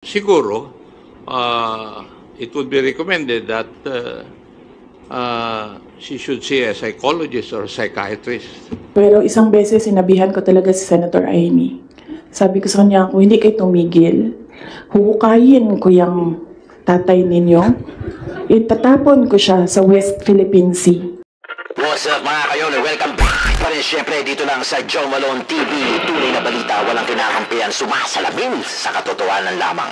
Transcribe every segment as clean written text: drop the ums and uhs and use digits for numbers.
Siguro, it would be recommended that she should see a psychologist or psychiatrist. Pero isang beses sinabihan ko talaga si Senator Amy. Sabi ko sa kanya, kung hindi kayo tumigil, huhukayin ko yung tatay ninyo. Itatapon ko siya sa West Philippine Sea. What's up mga kayon? Welcome back pa rin syempre dito lang sa Joe Malone TV. Tunay na balita, walang kinakampihan, sumasalamin sa katotohanan lamang.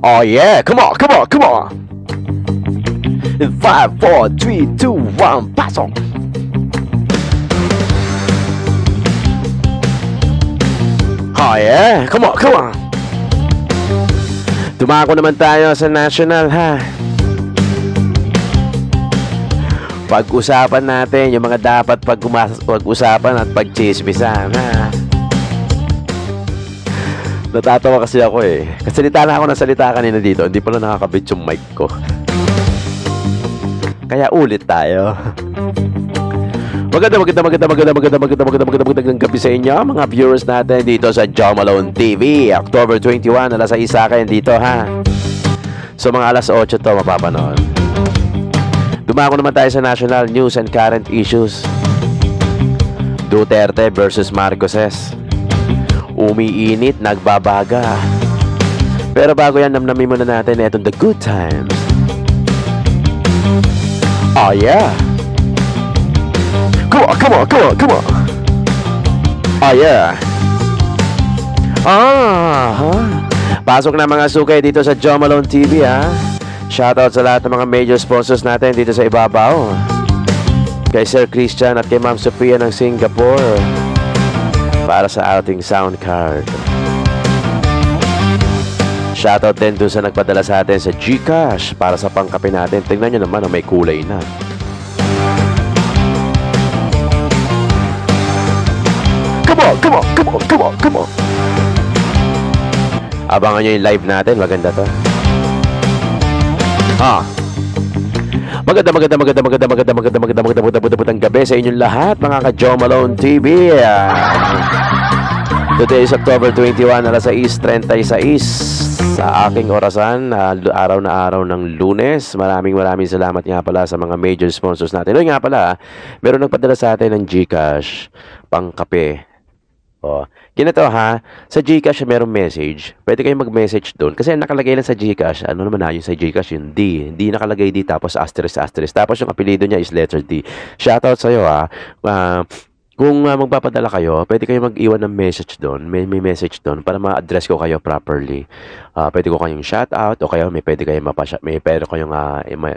Oh yeah, come on, come on, come on. In 5, 4, 3, 2, 1, pasok. Oh yeah, come on, come on. Dumako naman tayo sa national, ha. Pag-usapan natin yung mga dapat pag-usapan at pag-chismisan, ha. Natatawa kasi ako eh. Kasalita na ako ng salita kanina dito. Hindi pala nakakabit yung mic ko. Kaya ulit tayo. Magandang gabi sa inyo mga viewers natin dito sa Joe Malone TV. October 21, alas 6 sa akin dito, ha. So mga alas 8 to mapapanood. Dumako naman tayo sa national news and current issues. Duterte versus Marcoses. Umiinit, nagbabaga. Pero bago yan, namnamin muna natin itong the good times. Oh yeah. Come on, come on, come on, come on. Oh yeah. Pasok na mga sukay dito sa Joe Malone TV, ha. Shoutout sa lahat ng mga major sponsors natin dito sa ibabaw. Kay Sir Christian at kay Ma'am Sophia ng Singapore para sa ating sound card. Shoutout din dun sa nagpadala sa atin sa GCash para sa pangkape natin. Tingnan nyo naman, may kulay na. Come on, come on, come on, come on, come on. Abangan nyo yung live natin, maganda to. Magandang gabi sa inyong lahat mga ka-Joe Malone TV. Today is October 21, alas 6:36 sa aking orasan, araw na araw ng Lunes. Maraming salamat nga pala sa mga major sponsors natin. Nga pala, meron nagpadala sa atin ng GCash pang kape. Ganito, ha, sa GCash merong message. Pwede kayong mag-message doon. Kasi nakalagay lang sa GCash, ano naman na yung sa GCash, yung D. Hindi nakalagay D, tapos asterisk. Tapos yung apelido niya is letter D. Shoutout sa'yo, ha. Kung magpapadala kayo, pwede kayo mag-iwan ng message doon. May message doon para ma-address ko kayo properly. Pwede ko kayong shoutout o kayo may pwede kayong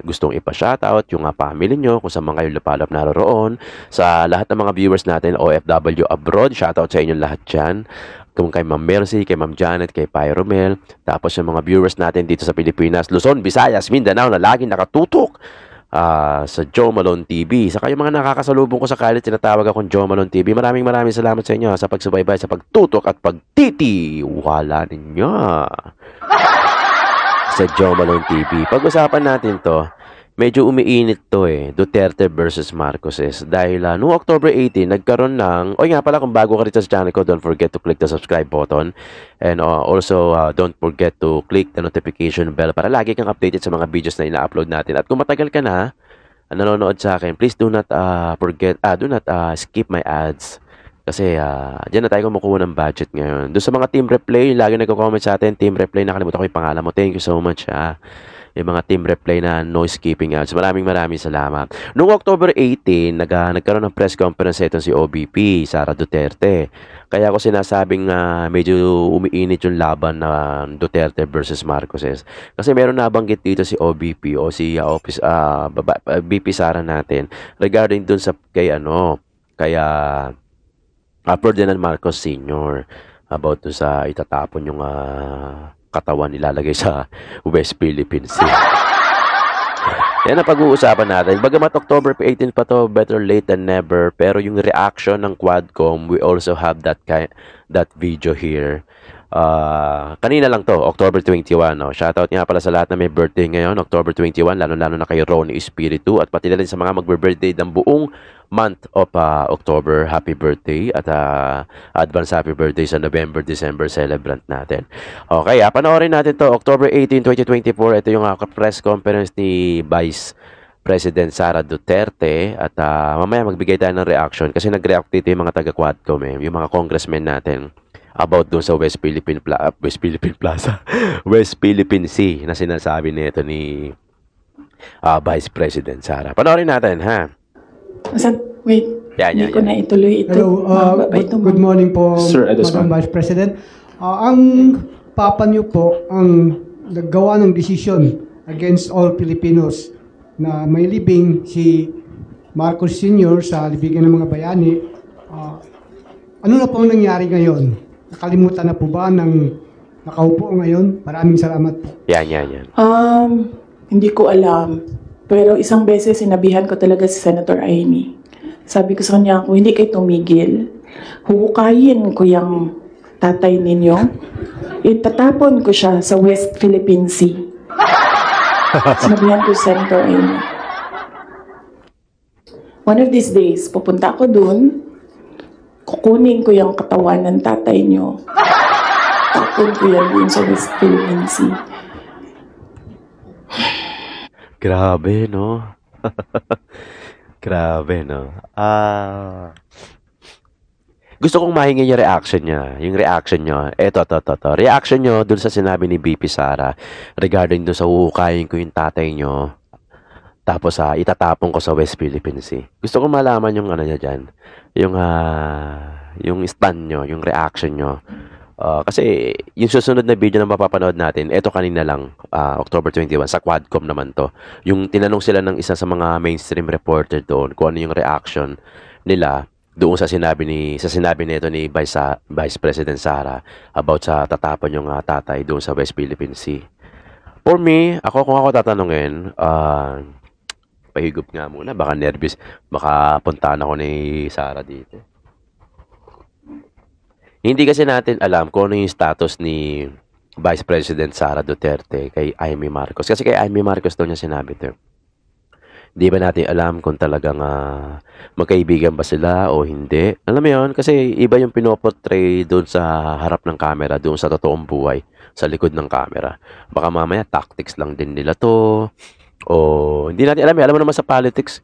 gustong ipa-shoutout yung family nyo kung saan mga kayo lapalap naroon. Sa lahat ng mga viewers natin, OFW abroad, shoutout sa inyong lahat dyan. Kung kay Ma'am Mercy, kay Ma'am Janet, kay Pyromel. Tapos yung mga viewers natin dito sa Pilipinas, Luzon, Visayas, Mindanao na laging nakatutok sa Joe Malone TV. Saka yung mga nakakasalubong ko sa college, tinatawag akong Joe Malone TV. Maraming salamat sa inyo sa pagsubaybay, sa pagtutok at pagtitiwala ninyo sa Joe Malone TV. Pag-usapan natin to, medyo umiinit to eh, Duterte versus Marcoses. Dahil noong October 18, nagkaroon ng, nga pala, kung bago ka rito sa channel ko, don't forget to click the subscribe button. And also, don't forget to click the notification bell para lagi kang updated sa mga videos na ina-upload natin. At kung matagal ka na nanonood sa akin, please do not skip my ads. Kasi dyan na tayo kumukuha ng budget ngayon. Doon sa mga Team Replay, lagi nagko-comment sa atin, Team Replay, nakalimutan ko yung pangalan mo. Thank you so much, yung mga Team Replay na noise skipping ads. Maraming salamat. Noong October 18, nagkaroon ng press conference itong si OBP, Sara Duterte. Kaya ako sinasabing medyo umiinit yung laban na Duterte versus Marcoses. Kasi meron nabanggit dito si OBP o si BP Sara natin regarding dun sa kay Ferdinand Marcos Sr. about dun sa itatapon yung katawan nilalagay sa West Philippine Sea. Yan ang pag-uusapan natin. Bagamat October 18 pa to, better late than never. Pero yung reaction ng Quadcom, we also have that that video here. Kanina lang to, October 21. No? Shoutout nga pala sa lahat na may birthday ngayon, October 21, lalo-lalo na kay Ronnie Espiritu at pati na rin sa mga magbe-birthday ng buong month of October. Happy birthday at advance happy birthday sa November, December celebrant natin. Okay, panoorin natin to, October 18, 2024. Ito yung press conference ni Vice President Sara Duterte at mamaya magbigay tayo ng reaction kasi nag-react dito yung mga taga-Quadcom, yung mga congressmen natin about doon sa West Philippine Plaza, West Philippine Sea na sinasabi nito ni Vice President Sara. Panoorin natin, ha? Wait, Yan, hindi ko na ituloy ito. Hello, good morning po, Sir Edisman. Madam Vice President. Ang papa niyo po ang naggawa ng desisyon against all Filipinos na may libing si Marcos Sr. sa libigan ng mga bayani. Ano na po ang nangyari ngayon? Nakalimutan na po ba ng nakaupo ngayon? Maraming salamat po. Yan. Hindi ko alam. Pero isang beses sinabihan ko talaga si Senator Amy. Sabi ko sa kanya, kung hindi kayo tumigil, huhukayin ko yung tatay ninyo. Itatapon ko siya sa West Philippine Sea. Sinabihan ko si Senator Amy. One of these days, pupunta ako dun, kukunin ko yung katawan ng tatay nyo. Tapon ko yan dun sa West Philippine Sea. Grabe, no? Grabe, no? Gusto kong mahingi yung reaction niya. Yung reaction nyo. Eto. Reaction nyo dun sa sinabi ni BP Sara regarding dun sa huhukayin ko yung tatay nyo. Tapos itatapon ko sa West Philippine Sea. Gusto kong malaman yung ano niya dyan. Yung stand nyo, yung reaction nyo. Kasi yung susunod na video na mapapanood natin, eto kanina lang, October 21, sa Quadcom naman to. Yung tinanong sila ng isa sa mga mainstream reporter doon kung ano yung reaction nila doon sa sinabi nito ni Vice President Sara about sa tatapon yung tatay doon sa West Philippine Sea. For me, kung ako tatanungin, pahigop nga muna, baka nervous, baka puntahan ako ni Sara dito. Hindi kasi natin alam kung ano yung status ni Vice President Sara Duterte kay Amy Marcos. Kasi kay Amy Marcos daw niya sinabi ito. Hindi ba natin alam kung talagang magkaibigan ba sila o hindi? Alam mo yun? Kasi iba yung pinoportray doon sa harap ng camera, doon sa totoong buhay, sa likod ng camera. Baka mamaya tactics lang din nila to. O hindi natin alam. Alam mo naman sa politics,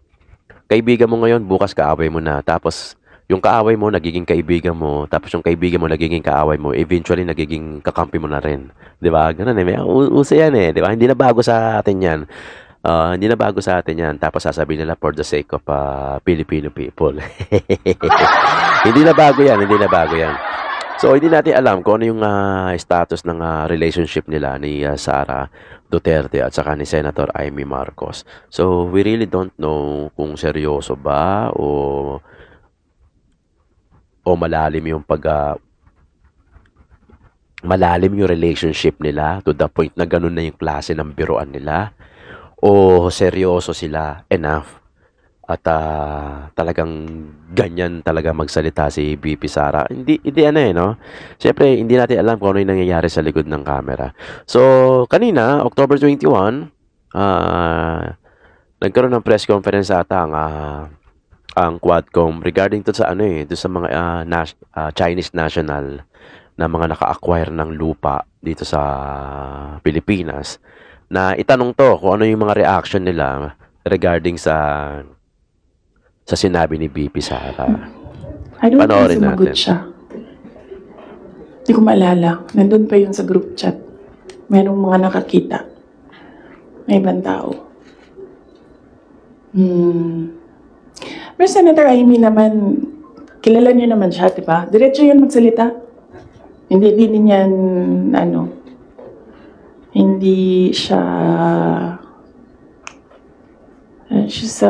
kaibigan mo ngayon, bukas kaaway mo na. Tapos yung kaaway mo, nagiging kaibigan mo. Tapos yung kaibigan mo, nagiging kaaway mo. Eventually, nagiging kakampi mo na rin. Di ba? Ganun eh. Uso yan eh. Di ba? Hindi na bago sa atin yan. Hindi na bago sa atin yan. Tapos sasabihin nila, for the sake of Filipino people. Hindi na bago yan. Hindi na bago yan. So, hindi natin alam kung ano yung status ng relationship nila ni Sara Duterte at saka ni Senator Amy Marcos. So, we really don't know kung seryoso ba o malalim yung malalim yung relationship nila to the point na ganun na yung klase ng biruan nila o seryoso sila enough at talagang ganyan talaga magsalita si BP Sara. Hindi no? Siyempre, hindi natin alam kung ano yung nangyayari sa likod ng camera. So, kanina, October 21, nagkaroon ng press conference ata ang Quadcom regarding to sa to sa mga Chinese national na mga naka-acquire ng lupa dito sa Pilipinas na itanong to kung ano yung mga reaction nila regarding sa sinabi ni BP Sara. I don't Panoorin think sumagot natin. siya. Hindi ko maalala. Nandun pa yun sa group chat. Merong mga nakakita. May ibang tao. Pero Senator Amy naman, kilala niyo naman siya, di ba? Diretso yan magsalita. Hindi din yan, hindi siya, she's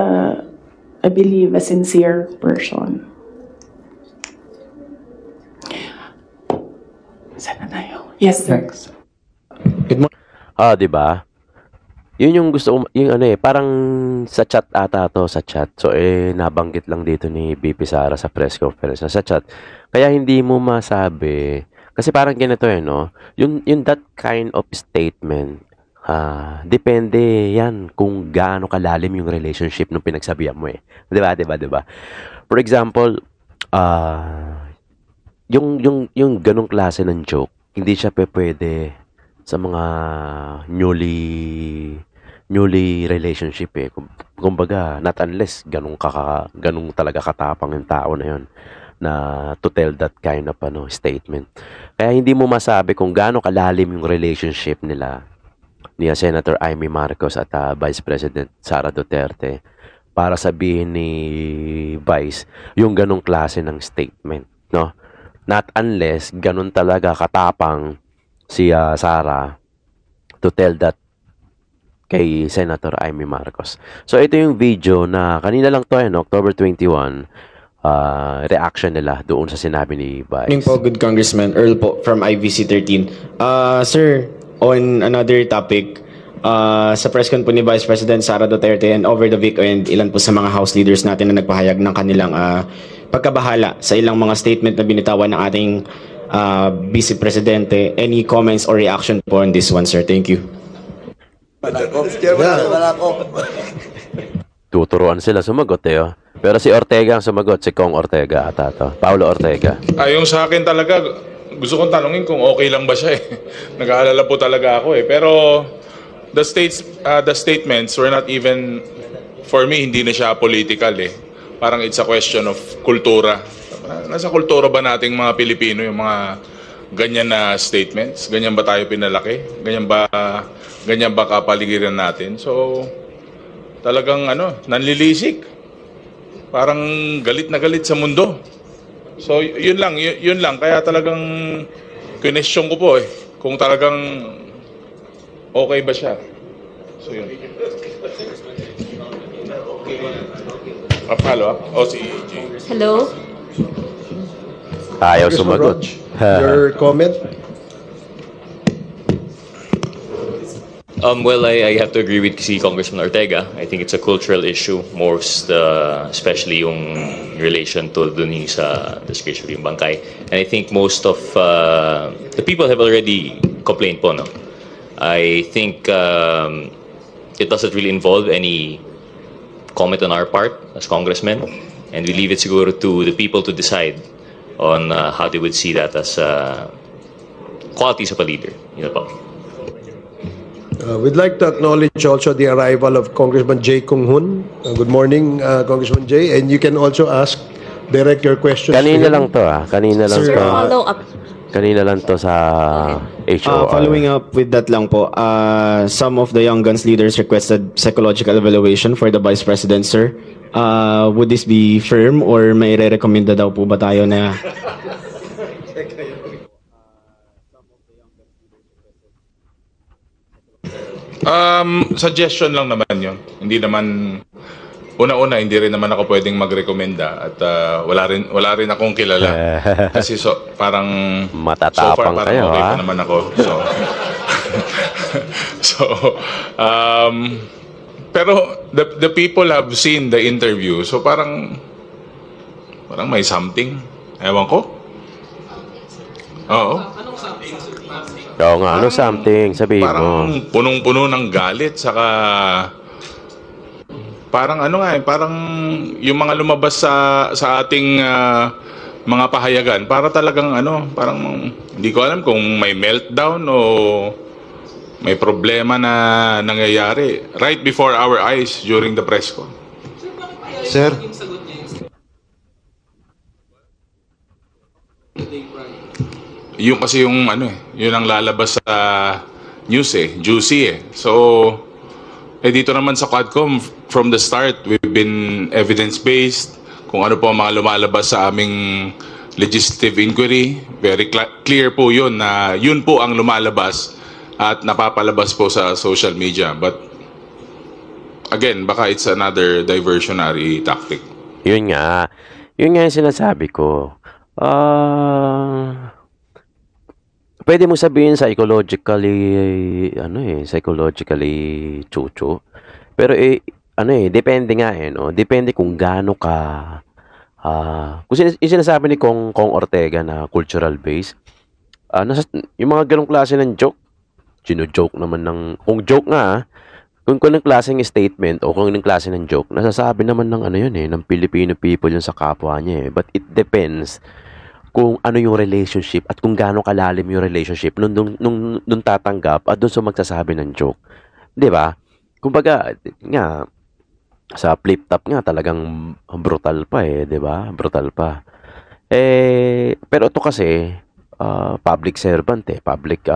I believe, a sincere person. Saan na tayo? Yes, sir. Good morning. Di ba? Yun yung gusto ko, yung ano eh, parang sa chat ata to, sa chat. So nabanggit lang dito ni BP Sara sa press conference na sa chat. Kaya hindi mo masabi, kasi parang ganito no, yung that kind of statement, depende yan kung gaano kalalim yung relationship nung pinagsabihan mo eh. 'Di ba? 'Di ba? 'Di ba? For example, yung ganong klase ng joke, hindi siya pwede sa mga newly relationship eh. Kumbaga, not unless ganung talaga katapang yung tao na yon na to tell that kind of statement. Kaya hindi mo masabi kung gaano kalalim yung relationship nila ni Senator Amy Marcos at Vice President Sara Duterte para sabihin ni Vice yung ganong klase ng statement, no? Not unless ganun talaga katapang si Sara to tell that kay Senator Amy Marcos. So ito yung video na kanina lang to October 21, reaction nila doon sa sinabi ni Vice. Morning po, good Congressman Earl po from IVC 13. Sir, on another topic, sa press con po ni Vice President Sara Duterte and over the weekend, ilan po sa mga House leaders natin na nagpahayag ng kanilang pagkabahala sa ilang mga statement na binitawan ng ating Vice Presidente. Any comments or reaction po on this one, sir? Thank you. Tuturuan sila sumagot Pero si Ortega ang sumagot, si Kong Ortega ata to. Paulo Ortega. Yung sa akin talaga, gusto kong tanungin kung okay lang ba siya Nag-aalala po talaga ako Pero the statements were not even, for me, hindi na siya political Parang it's a question of kultura. Nasa kultura ba nating mga Pilipino yung mga ganyan na statements? Ganyan ba tayo pinalaki? Ganyan ba kapaligiran natin? So, talagang nanlilisik. Parang galit na galit sa mundo. So, yun lang. Kaya talagang question ko po kung talagang okay ba siya. So, yun. Follow up? Si Jay. Hello? Ayaw sumagot. Your comment? Well, I have to agree with si Congressman Ortega. I think it's a cultural issue, most especially yung relation to dun yung sa description yung bangkay. And I think most of the people have already complained po, no? I think it doesn't really involve any comment on our part as congressmen, and we leave it siguro to the people to decide on how they would see that as qualities of a leader. Yun po. We'd like to acknowledge also the arrival of Congressman Jay Kung Hoon. Good morning, Congressman Jay. And you can also direct your questions. Kanina lang to Kanina lang Sir, to. Follow up. Kanina lang to sa HOR. Following up with that lang po, some of the Young Guns leaders requested psychological evaluation for the Vice President, sir. Would this be firm or may re-recommenda daw po ba tayo na Suggestion lang naman yun. Hindi naman, una-una, hindi rin naman ako pwedeng magrekomenda at wala rin akong kilala. Kasi parang Matatapang so far parang kayo, okay pa naman ako. Pero the people have seen the interview. So parang may something. Ewan ko. Oo. Oo nga, something? Sabihin mo. Parang punong-puno ng galit, saka parang parang yung mga lumabas sa ating mga pahayagan, para talagang parang hindi ko alam kung may meltdown o may problema na nangyayari right before our eyes during the press con. Sir? Yung kasi yung yun ang lalabas sa news juicy So dito naman sa Quadcom from the start we've been evidence-based kung ano po ang mga lumalabas sa aming legislative inquiry. Very clear po yun na yun po ang lumalabas at napapalabas po sa social media. But again, baka it's another diversionary tactic. Yun nga yung sinasabi ko. pwede mo sabihin psychologically, psychologically chucho. Pero depende nga no? Depende kung gaano ka, kung yung sinasabi ni Kong Ortega na cultural base, yung mga ganong klase ng joke, joke naman kung joke nga, kung anong klaseng statement o kung anong klase ng joke, nasasabi naman ng ng Filipino people yun sa kapwa niya But it depends kung ano yung relationship at kung gaano kalalim yung relationship nung tatanggap at doon sa magsasabi ng joke. 'Di ba? Kumbaga, nga sa flip top nga talagang brutal pa 'di ba? Brutal pa. Pero ito kasi public servant public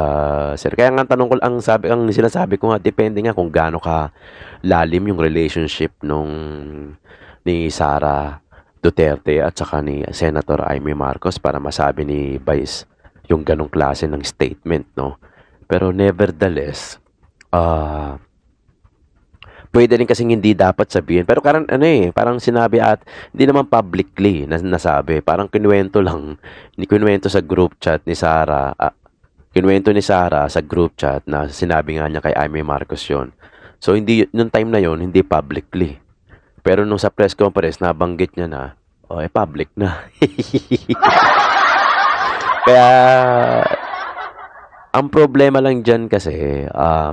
sir. Kaya nga tanong ko ang sinasabi ko nga depende nga kung gaano ka lalim yung relationship ni Sara Duterte at saka ni Senator Amy Marcos para masabi ni Vice yung ganong klase ng statement, no? Pero nevertheless, pwede rin kasing hindi dapat sabihin. Pero parang sinabi at hindi naman publicly nasabi. Parang kinuwento sa group chat ni Sara. Kinuwento ni Sara sa group chat na sinabi nga niya kay Amy Marcos yon. So, nung time na yon hindi publicly. Pero nung sa press conference, nabanggit niya na, public na. Kaya, ang problema lang dyan kasi,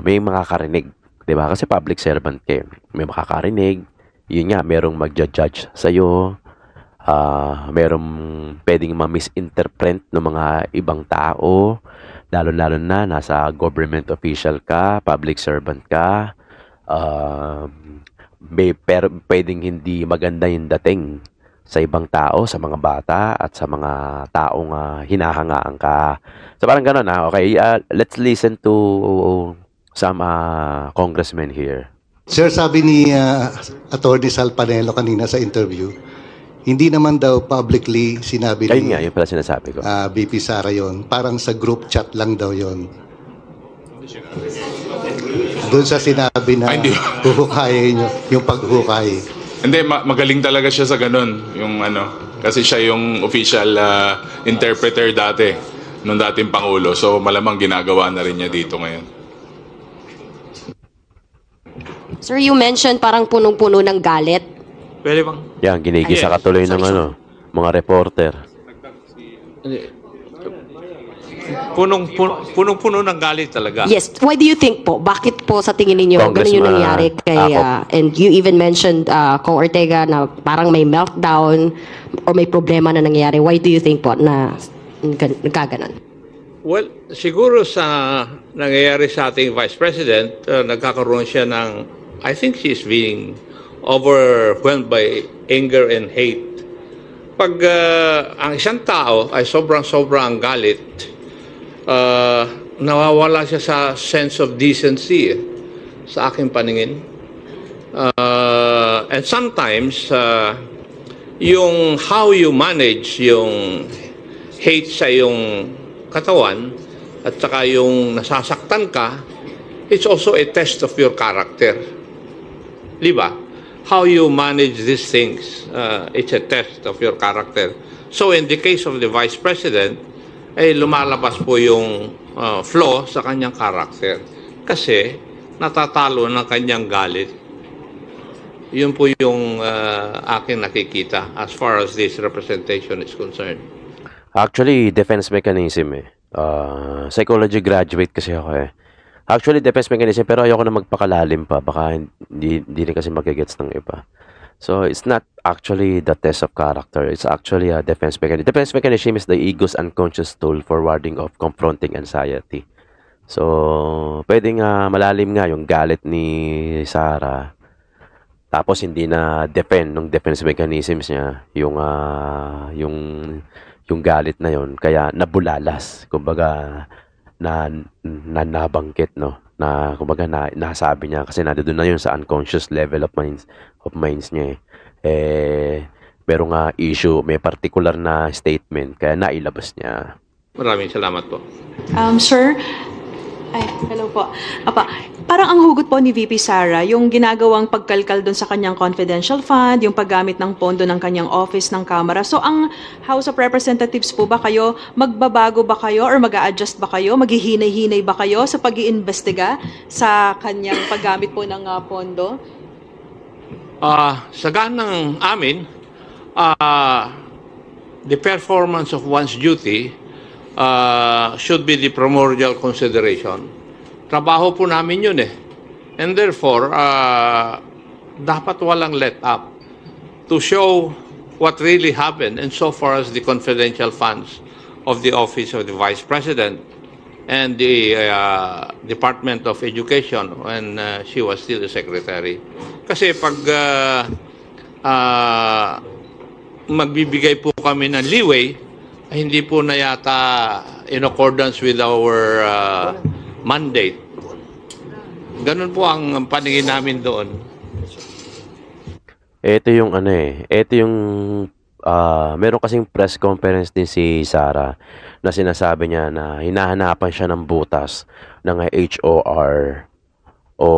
may makakarinig. Diba? Kasi public servant kayo. May makakarinig. Yun nga, merong magja-judge sa'yo. Merong pwedeng ma-misinterpret ng mga ibang tao. Lalo-lalo na, nasa government official ka, public servant ka. Pero pwedeng hindi maganda yung dating sa ibang tao, sa mga bata at sa mga taong hinahangaan ka. So parang gano'n okay, let's listen to some congressmen here. Sir, sabi ni Attorney Sal Panelo kanina sa interview, hindi naman daw publicly sinabi ni yun pala sinasabi ko. BP Sara yon, parang sa group chat lang daw yon. Doon sa sinabi na huhukayin nyo, yung paghukay. Hindi, magaling talaga siya sa ganun. Kasi siya yung official interpreter dati, nung dating Pangulo. So malamang ginagawa na rin niya dito ngayon. Sir, you mentioned parang punong-puno ng galit. Pwede bang? Yan, ginigisa ka tuloy ng mga reporter. Punong-puno ng galit talaga. Yes. Why do you think po? Bakit po sa tingin ninyo ganun yung nangyari kay and you even mentioned Kong Ortega na parang may meltdown or may problema na nangyari. Why do you think po na nagkaganon? Well, siguro sa nangyayari sa ating Vice President, nagkakaroon siya ng, I think she's being overwhelmed by anger and hate. Pag ang isang tao ay sobrang galit, nawawala siya sa sense of decency sa aking paningin. And sometimes, yung how you manage yung hate sa yung katawan at saka yung nasasaktan ka, it's also a test of your character. Di ba? How you manage these things, it's a test of your character. So in the case of the Vice President, ay lumalabas po yung flaw sa kanyang character. Kasi natatalo ng kanyang galit. Yun po yung aking nakikita as far as this representation is concerned. Actually, defense mechanism psychology graduate kasi ako Actually, defense mechanism, pero ayoko na magpakalalim pa. Baka hindi rin kasi magigets ng iba. So, it's not actually the test of character. It's actually a defense mechanism. Defense mechanism is the ego's unconscious tool for warding off confronting anxiety. So, pwedeng malalim nga yung galit ni Sara. Tapos, hindi na defend ng defense mechanisms niya yung galit na yon, kaya nabulalas, kumbaga nabangkit, no, na kumbaga nasabi niya kasi nandoon na yun sa unconscious level of minds niya merong issue, may particular na statement kaya nailabas niya. Maraming salamat po. Sir, Ay, hello po. Parang ang hugot po ni VP Sara, yung ginagawang pagkalkal doon sa kanyang confidential fund, yung paggamit ng pondo ng kanyang office ng Kamara. So, ang House of Representatives po ba kayo, magbabago ba kayo or mag-a-adjust ba kayo, maghihinay-hinay ba kayo sa pag-iimbestiga sa kanyang paggamit po ng pondo? Sa ganang amin, the performance of one's duty should be the primordial consideration. Trabaho po namin yun eh. And therefore, dapat walang let up to show what really happened and so far as the confidential funds of the Office of the Vice President and the Department of Education when she was still the Secretary. Kasi pag magbibigay po kami ng leeway, hindi po na yata in accordance with our mandate. Ganun po ang paningin namin doon. Ito yung meron kasing press conference din si Sara na sinasabi niya na hinahanapan siya ng butas ng HOR o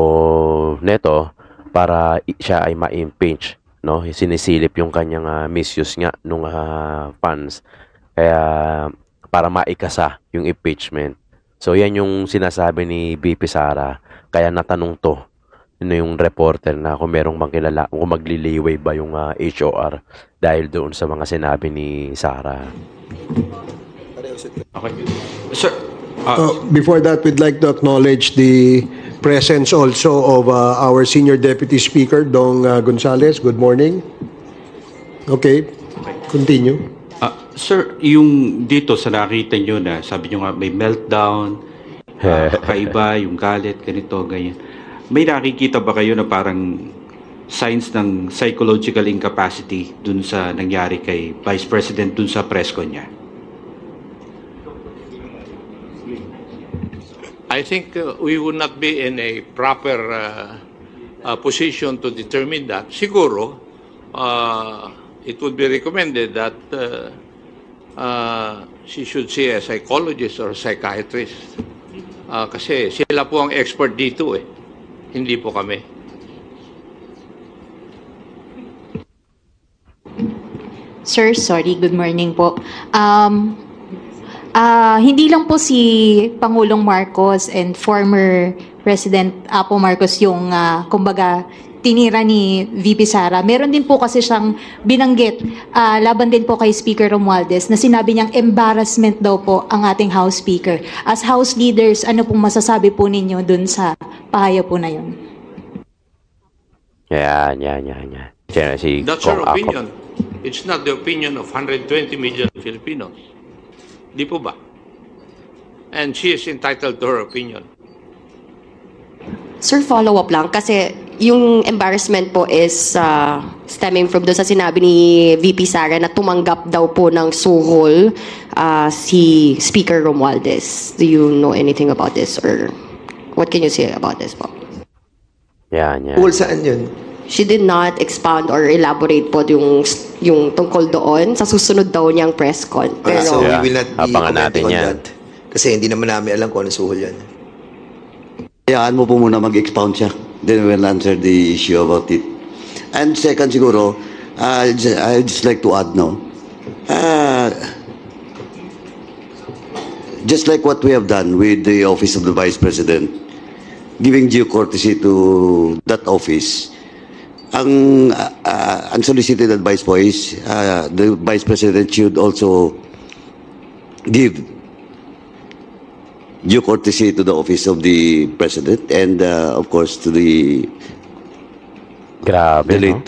neto para siya ay ma-impeach, no? Sinisilip yung kanyang misuse nga nung funds. Kaya para maikasa yung impeachment. So yan yung sinasabi ni VP Sara. Kaya natanong to yung reporter na kung merong bang kilala, kung magliliway ba yung HOR dahil doon sa mga sinabi ni Sara. Okay. Sir, before that, we'd like to acknowledge the presence also of our Senior Deputy Speaker, Dong Gonzales. Good morning. Okay, continue. Sir, yung dito sa nakita nyo na sabi nyo nga may meltdown, kakaiba, yung galit, ganito, ganyan. May nakikita ba kayo na parang signs ng psychological incapacity dun sa nangyari kay Vice President dun sa press con niya? I think we would not be in a proper position to determine that. Siguro, it would be recommended that she should see a psychologist or a psychiatrist. Kasi sila po ang expert dito eh. Hindi po kami. Sir, sorry. Good morning po. Hindi lang po si Pangulong Marcos and former President Apo Marcos yung kumbaga tinira ni VP Sara. Meron din po kasi siyang binanggit laban din po kay Speaker Romualdez na sinabi niyang embarrassment daw po ang ating House Speaker. As House leaders, ano pong masasabi po ninyo dun sa pahayag po na yun? Yan. That's her opinion. It's not the opinion of 120 million Filipinos. Di po ba? And she is entitled to her opinion. Sir, follow-up lang. Kasi yung embarrassment po is stemming from doon sa sinabi ni VP Sara na tumanggap daw po ng suhol si Speaker Romualdez. Do you know anything about this? Or what can you say about this po? Yan. Suhol saan yun? She did not expound or elaborate po yung tungkol doon sa susunod daw niyang press con. Pero, so we will not be commenting on yan. that. Kasi hindi naman namin alam kung ano suhol yan. Hayaan mo po muna mag-expound siya. Then we'll answer the issue about it. And second siguro, I'd just like to add now, just like what we have done with the Office of the Vice President, giving due courtesy to that office, ang unsolicited advice po is the Vice President should also give due courtesy to the office of the President and of course to the late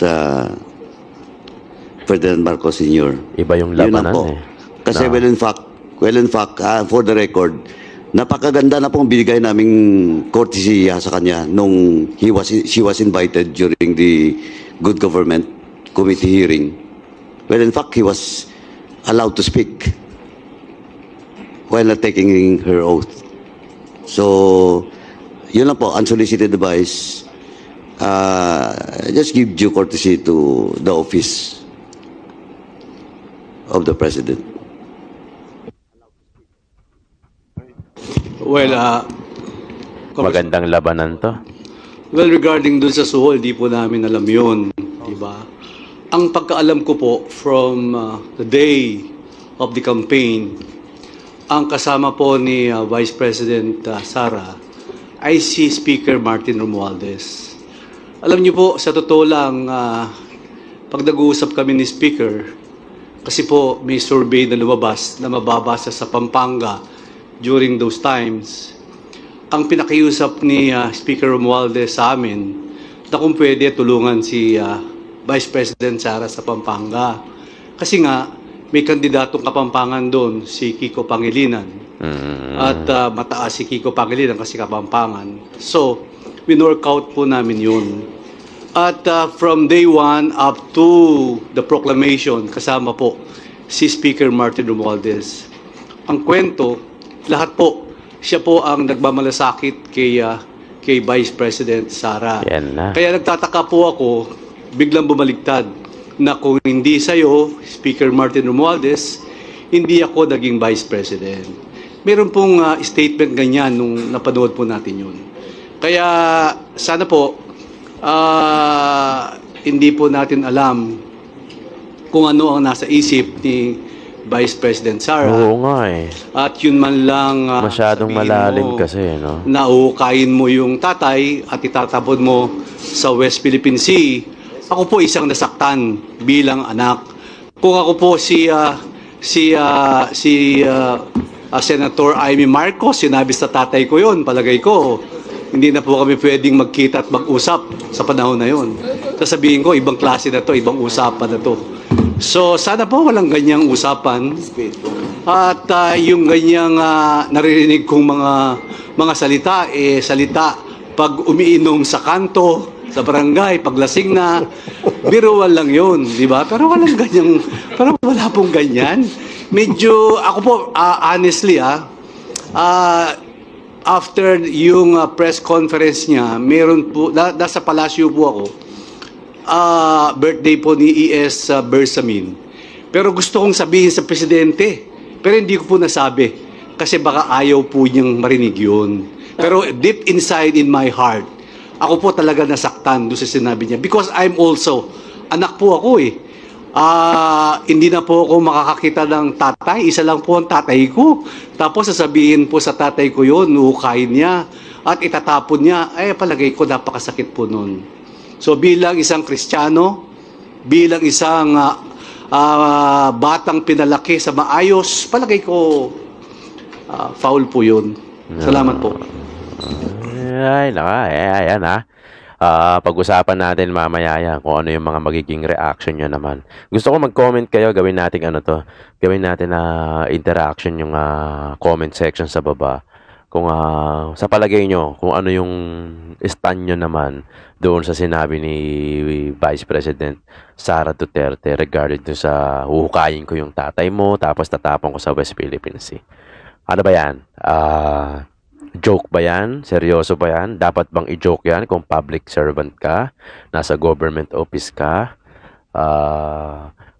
Ferdinand Marcos Sr. Iba yung labanan eh. Kasi well in fact, for the record, napakaganda na pong binigay naming courtesy sa kanya nung she was invited during the Good Government Committee hearing. Well, in fact, he was allowed to speak while not taking her oath. So, yun lang po, unsolicited advice. Just give due courtesy to the office of the President. Well, magandang labanan to. Well, regarding dun sa suhol, di po namin alam yun. Diba? Ang pagkaalam ko po from the day of the campaign, ang kasama po ni Vice President Sara ay si Speaker Martin Romualdez. Alam niyo po, sa totoo lang, pag nag-uusap kami ni Speaker, kasi po may survey na lumabas na mababasa sa Pampanga during those times, ang pinakiusap ni Speaker Romualdez sa amin na kung pwede tulungan si Vice President Sara sa Pampanga. Kasi nga, may kandidatong Kapampangan doon, si Kiko Pangilinan. At mataas si Kiko Pangilinan kasi Kapampangan. So, winork out po namin yun. At from day one up to the proclamation, kasama po si Speaker Martin Romualdez. Ang kwento, lahat po, siya po ang nagmamalasakit kay Vice President Sara. Kaya nagtataka po ako, biglang bumaligtad, na kung hindi sa'yo, Speaker Martin Romualdez, hindi ako naging Vice President. Meron pong statement ganyan nung napanood po natin yun. Kaya sana po, hindi po natin alam kung ano ang nasa isip ni Vice President Sara. Oo nga eh. At yun man lang masyadong malalim kasi, no? Nauukayin mo yung tatay at itatapon mo sa West Philippine Sea. Ako po isang nasaktan bilang anak. Kung ako po si Senator Amy Marcos, sinabi sa tatay ko yun, palagay ko, hindi na po kami pwedeng magkita at mag-usap sa panahon na yun. Sasabihin ko, ibang klase na to, ibang usapan na to. So, sana po walang ganyang usapan. At yung ganyang naririnig kong mga salita, salita pag umiinom sa kanto, sa barangay, paglasing na, biruan lang yun, di ba? Pero walang ganyang, parang wala pong ganyan. Medyo, ako po, honestly, after yung press conference niya, meron po, nasa palasyo po ako, birthday po ni E.S. Bersamin. Pero gusto kong sabihin sa presidente, pero hindi ko po nasabi kasi baka ayaw po niyang marinig yun. Pero deep inside in my heart, ako po talaga nasaktan doon sa sinabi niya. Because I'm also, anak po ako eh. Hindi na po ako makakakita ng tatay. Isa lang po ang tatay ko. Tapos sasabihin po sa tatay ko yun, nuhukayin niya at itatapon niya. Ay, palagay ko napakasakit po nun. So bilang isang Kristiyano, bilang isang batang pinalaki sa maayos, palagay ko foul po yun. Salamat po. Ay, naka, ayan ha. Pag-usapan natin mamaya yan kung ano yung mga magiging reaction nyo naman. Gusto ko mag-comment kayo, gawin natin gawin natin interaction yung comment section sa baba. Kung sa palagay nyo, kung ano yung stand nyo naman doon sa sinabi ni Vice President Sara Duterte regarding to sa huhukayin ko yung tatay mo tapos tatapon ko sa West Philippine Sea. Ano ba yan? Joke ba yan? Seryoso ba yan? Dapat bang i-joke yan kung public servant ka? Nasa government office ka?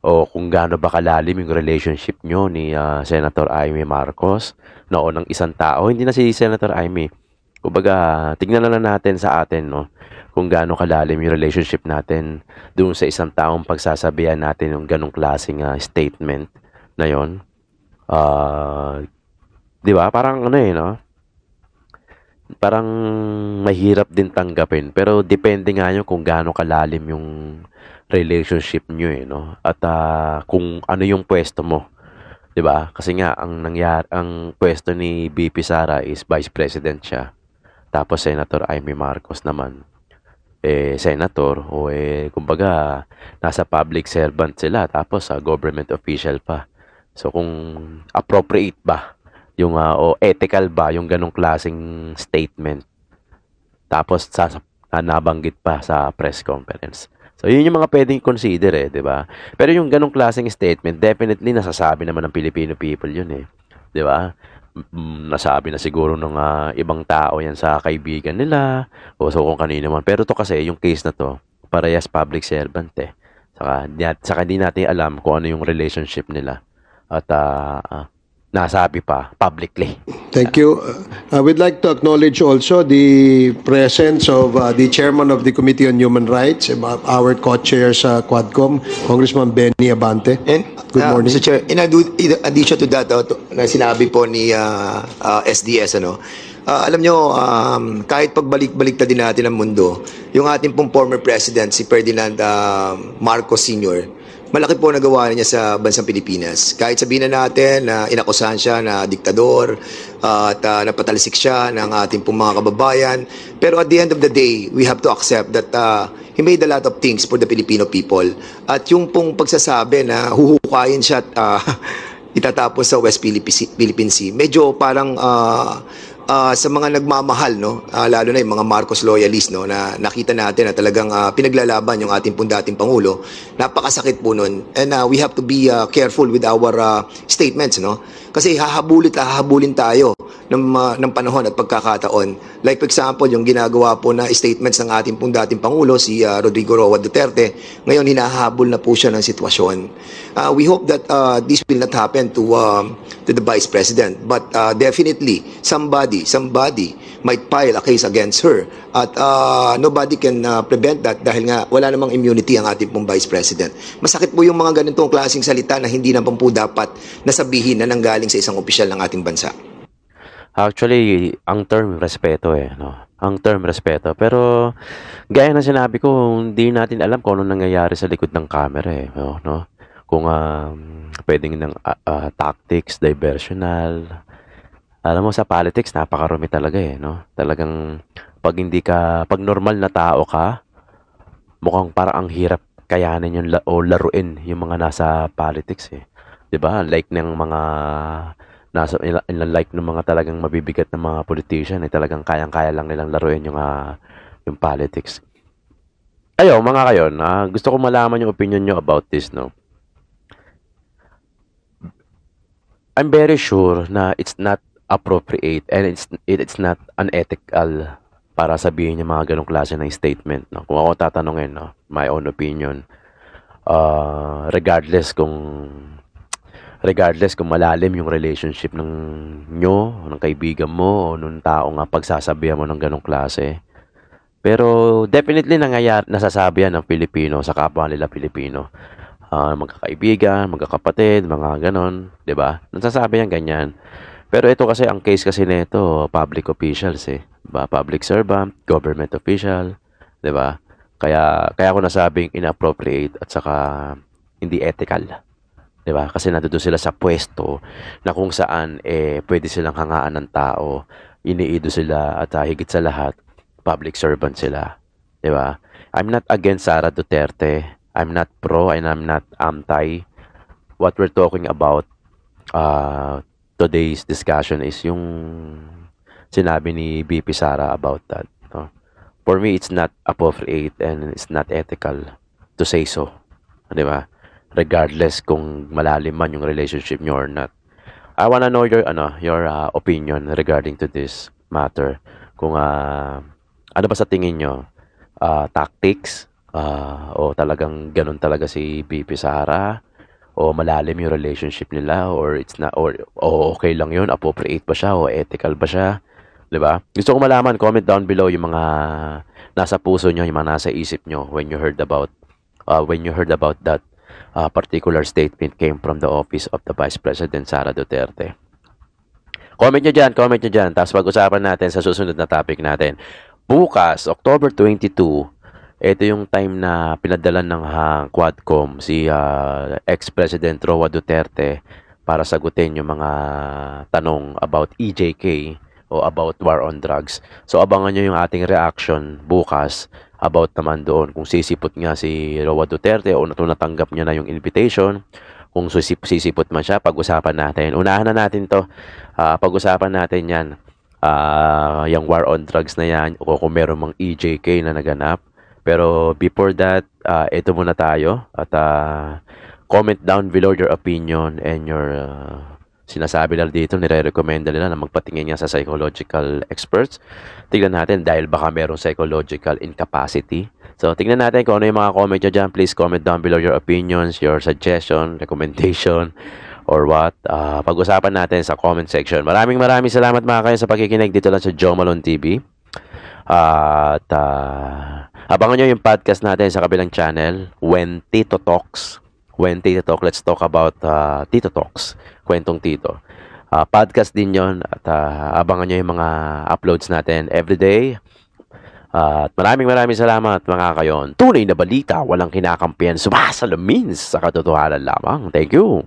O kung gaano ba kalalim yung relationship nyo ni Senator Amy Marcos noon ng isang tao? Hindi na si Senator Amy. Kumbaga, tignan na lang natin sa atin, no? Kung gaano kalalim yung relationship natin doon sa isang taong pagsasabihan natin yung ganong klaseng statement na yon. Di ba? Parang ano eh, no? Parang mahirap din tanggapin. Pero depende nga yun kung gaano kalalim yung relationship nyo eh, no? At kung ano yung pwesto mo. 'Di ba? Kasi nga ang pwesto ni VP Sara is Vice President siya. Tapos Senator Amy Marcos naman senator o kumbaga nasa public servant sila tapos government official pa. So kung appropriate ba yung o ethical ba yung ganong klaseng statement tapos nabanggit pa sa press conference. So, yun yung mga pwedeng consider di ba? Pero yung ganong klaseng statement, definitely nasasabi naman ng Filipino people yun di ba? Nasabi na siguro ng ibang tao yan sa kaibigan nila o so kung kanino man. Pero to kasi, yung case na to, parehas public servant Saka hindi natin alam kung ano yung relationship nila. At nasabi pa publicly. Thank you. I would like to acknowledge also the presence of the chairman of the Committee on Human Rights, our co-chair sa Quadcom, Congressman Benny Abante. Good morning. Mr. Chair, in addition to that, na sinabi po ni SDS, alam nyo, kahit pagbalik-balik na din natin ang mundo, yung ating pong former president, si Ferdinand Marcos Sr., malaki po nagawa niya sa bansang Pilipinas. Kahit sabihin na natin na inakusahan siya na diktador at napatalisik siya ng ating pong mga kababayan. Pero at the end of the day, we have to accept that he made a lot of things for the Filipino people. At yung pong pagsasabi na huhukayin siya at itatapos sa West Philippine Sea, medyo parang sa mga nagmamahal, lalo na yung mga Marcos loyalists, na nakita natin na talagang pinaglalaban yung ating pong dating Pangulo, napakasakit po nun. And we have to be careful with our statements, kasi hahabulin tayo ng panahon at pagkakataon. Like for example, yung ginagawa po na statements ng ating pong dating Pangulo, si Rodrigo Roa Duterte, ngayon hinahabol na po siya ng sitwasyon. We hope that this will not happen to the Vice President, but definitely somebody might file a case against her at nobody can prevent that dahil nga wala namang immunity ang ating pong Vice President. Masakit po yung mga ganitong klaseng salita na hindi naman po dapat nasabihin na nanggaling sa isang opisyal ng ating bansa. Actually, ang term respeto ang term respeto. Pero gaya ng sinabi ko, hindi natin alam kung ano nangyayari sa likod ng camera Kung pwedeng ng tactics, diversional. Alam mo, sa politics, napakarumi talaga Talagang pag normal na tao ka, mukhang parang ang hirap kayanin yung laruin yung mga nasa politics 'Di ba? Like ng mga like ng mga talagang mabibigat na mga politician, talagang kayang-kaya lang nilang laruin yung politics. Mga kayon, gusto ko malaman yung opinion nyo about this, I'm very sure na it's not appropriate and it's not unethical para sabihin yung mga ganong klase ng statement. Kung ako tatanungin, my own opinion, regardless kung malalim yung relationship ng kaibigan mo o nung tao nga pagsasabihan mo ng ganong klase. Pero definitely nasasabi yan ng Pilipino sa kapwa nila Pilipino. Magkakaibigan, magkakapatid, mga ganon, 'di ba? Nasasabi yan ganyan. Pero ito kasi, ang case kasi nito, public officials diba? Public servant, government official, 'di ba? Kaya ko nasabing inappropriate at saka hindi ethical. 'Di ba? Kasi nandoon sila sa pwesto na kung saan pwede silang hangaan ng tao, iniido sila at higit sa lahat, public servant sila. 'Di ba? I'm not against Sara Duterte. I'm not pro and I'm not anti. What we're talking about today's discussion is yung sinabi ni VP Sara about that. For me, it's not appropriate and it's not ethical to say so. 'Di ba? Regardless kung malalim man yung relationship nyo or not. I wanna know your opinion regarding to this matter. Kung ano ba sa tingin nyo? Tactics? O talagang ganun talaga si VP Sara? O malalim yung relationship nila? Or it's not, or okay lang yun? Appropriate ba siya? O ethical ba siya? Diba? Gusto ko malaman, comment down below yung mga nasa puso nyo, yung mga nasa isip nyo when you heard about that particular statement came from the office of the Vice President Sara Duterte. Comment nyo dyan. Tapos pag-usapan natin sa susunod na topic natin. Bukas, October 22, ito yung time na pinadalan ng Quadcom si ex-President Roa Duterte para sagutin yung mga tanong about EJK o about war on drugs. So abangan nyo yung ating reaction bukas about naman doon kung sisipot nga si Roa Duterte o natanggap niya na yung invitation. Kung sisipot man siya, pag-usapan natin. Unahan na natin to. Pag-usapan natin yan. Yung war on drugs na yan o kung meron mang EJK na naganap. Pero before that, ito muna tayo. At comment down below your opinion and your sinasabi nila dito, nire-recommenda nila na magpatingin nga sa psychological experts. Tignan natin dahil baka merong psychological incapacity. So, tignan natin kung ano yung mga comment nyo dyan. Please comment down below your opinions, your suggestion, recommendation, or what? Pag-usapan natin sa comment section. Maraming salamat mga kayo sa pakikinig dito lang sa Joe Malone TV. At abangan nyo yung podcast natin sa kabilang channel, When Tito Talks. When Tito Talk, let's talk about Tito Talks, Kwentong Tito. Podcast din yon at abangan nyo yung mga uploads natin everyday. At maraming salamat mga kayon. Tunay na balita, walang kinakampihan, sumasalamin sa katotohanan lamang. Thank you.